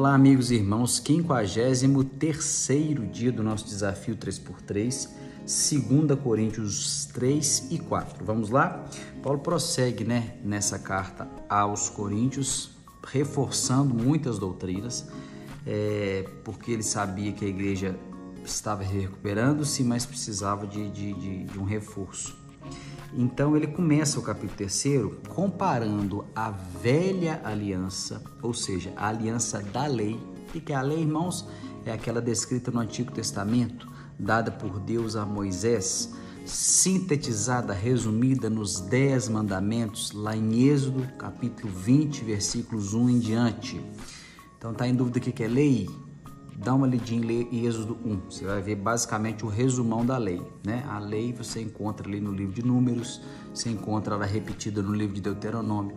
Olá, amigos e irmãos, 53º dia do nosso desafio 3x3, 2 Coríntios 3 e 4. Vamos lá? Paulo prossegue, nessa carta aos Coríntios, reforçando muitas doutrinas, porque ele sabia que a igreja estava recuperando-se, mas precisava de um reforço. Então ele começa o capítulo 3 comparando a velha aliança, ou seja, a aliança da lei. O que é a lei, irmãos? É aquela descrita no Antigo Testamento, dada por Deus a Moisés, sintetizada, resumida nos 10 mandamentos, lá em Êxodo, capítulo 20, versículos 1 em diante. Então tá em dúvida o que é lei? Dá uma lidinha em Êxodo 1, você vai ver basicamente o resumão da lei, A lei você encontra ali no livro de Números, você encontra ela repetida no livro de Deuteronômio,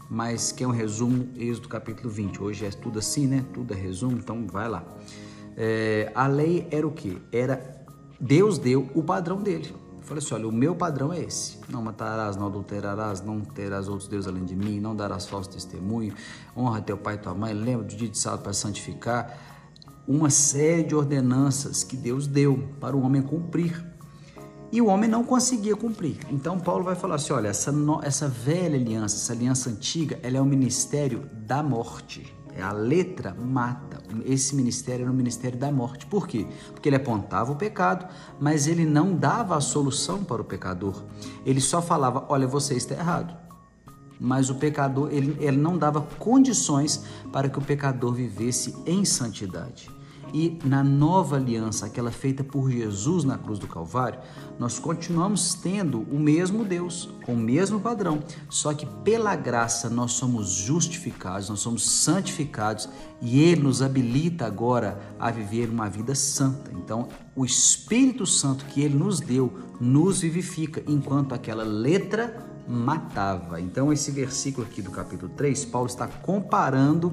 mas que é um resumo, Êxodo capítulo 20, hoje é tudo assim, Tudo é resumo, então vai lá. A lei era o quê? Deus deu o padrão dele. Falei assim, olha, o meu padrão é esse: não matarás, não adulterarás, não terás outros deuses além de mim, não darás falso testemunho, honra teu pai e tua mãe, lembra do dia de sábado para santificar. Uma série de ordenanças que Deus deu para o homem cumprir. E o homem não conseguia cumprir. Então Paulo vai falar assim, olha, essa velha aliança, essa aliança antiga, ela é um ministério da morte. A letra mata. Esse ministério era um ministério da morte. Por quê? Porque ele apontava o pecado, mas ele não dava a solução para o pecador. Ele só falava, olha, você está errado. Mas o pecador, ele não dava condições para que o pecador vivesse em santidade. E na nova aliança, aquela feita por Jesus na cruz do Calvário, nós continuamos tendo o mesmo Deus, com o mesmo padrão, só que pela graça nós somos justificados, nós somos santificados e Ele nos habilita agora a viver uma vida santa. Então, o Espírito Santo que Ele nos deu nos vivifica, enquanto aquela letra matava. Então esse versículo aqui do capítulo 3, Paulo está comparando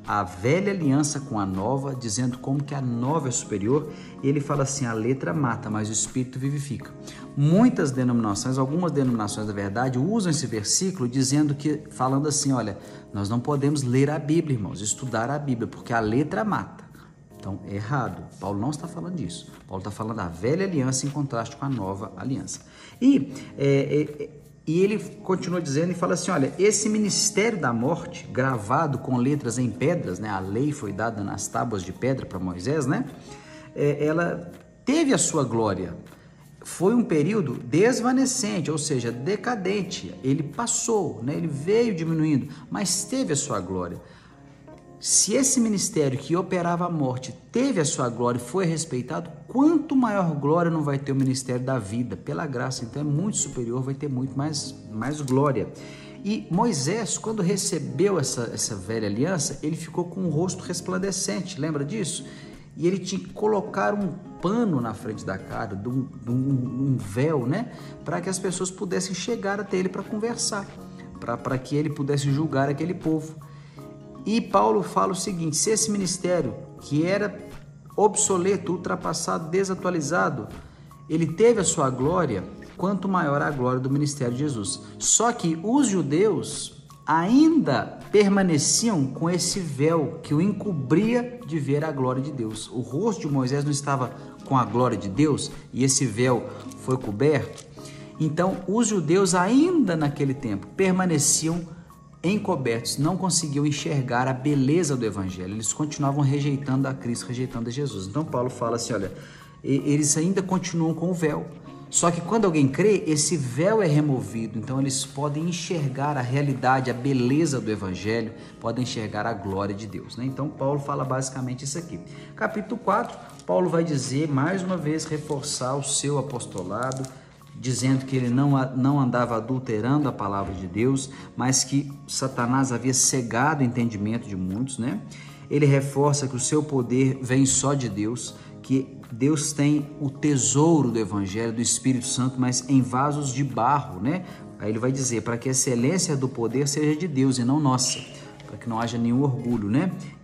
a velha aliança com a nova, dizendo como que a nova é superior. E ele fala assim, a letra mata, mas o Espírito vivifica. Muitas denominações, algumas denominações da verdade, usam esse versículo falando assim, olha, nós não podemos ler a Bíblia, irmãos, estudar a Bíblia, porque a letra mata. Então, é errado. Paulo não está falando disso. Paulo está falando da velha aliança em contraste com a nova aliança. E ele continua dizendo e fala assim, olha, esse ministério da morte, gravado com letras em pedras, a lei foi dada nas tábuas de pedra para Moisés, ela teve a sua glória. Foi um período desvanecente, ou seja, decadente. Ele passou, ele veio diminuindo, mas teve a sua glória. Se esse ministério que operava a morte teve a sua glória e foi respeitado, quanto maior glória não vai ter o ministério da vida? Pela graça, então é muito superior, vai ter muito mais glória. E Moisés, quando recebeu essa velha aliança, ele ficou com o rosto resplandecente, lembra disso? E ele tinha que colocar um pano na frente da cara, um véu, para que as pessoas pudessem chegar até ele para conversar, para que ele pudesse julgar aquele povo. E Paulo fala o seguinte, se esse ministério que era obsoleto, ultrapassado, desatualizado, ele teve a sua glória, quanto maior a glória do ministério de Jesus. Só que os judeus ainda permaneciam com esse véu que o encobria de ver a glória de Deus. O rosto de Moisés não estava com a glória de Deus e esse véu foi coberto. Então, os judeus ainda naquele tempo permaneciam encobertos, não conseguiam enxergar a beleza do evangelho, eles continuavam rejeitando a Cristo, rejeitando a Jesus. Então Paulo fala assim, olha, eles ainda continuam com o véu, só que quando alguém crê, esse véu é removido, então eles podem enxergar a realidade, a beleza do evangelho, podem enxergar a glória de Deus, Então Paulo fala basicamente isso aqui. Capítulo 4, Paulo vai dizer, mais uma vez, reforçar o seu apostolado, dizendo que ele não andava adulterando a palavra de Deus, mas que Satanás havia cegado o entendimento de muitos, Ele reforça que o seu poder vem só de Deus, que Deus tem o tesouro do Evangelho, do Espírito Santo, mas em vasos de barro, Aí ele vai dizer, para que a excelência do poder seja de Deus e não nossa, para que não haja nenhum orgulho,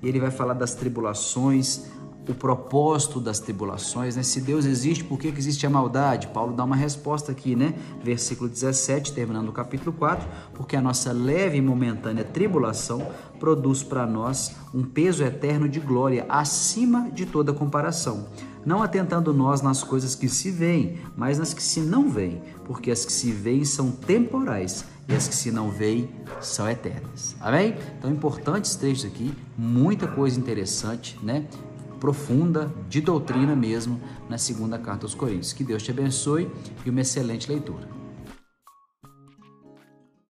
E ele vai falar das tribulações, o propósito das tribulações, né? Se Deus existe, por que existe a maldade? Paulo dá uma resposta aqui, né? Versículo 17, terminando o capítulo 4, porque a nossa leve e momentânea tribulação produz para nós um peso eterno de glória acima de toda comparação, não atentando nós nas coisas que se veem, mas nas que se não veem, porque as que se veem são temporais e as que se não veem são eternas. Amém? Então, importantes trechos aqui, muita coisa interessante, né? Profunda, de doutrina mesmo, na segunda carta aos Coríntios. Que Deus te abençoe e uma excelente leitura.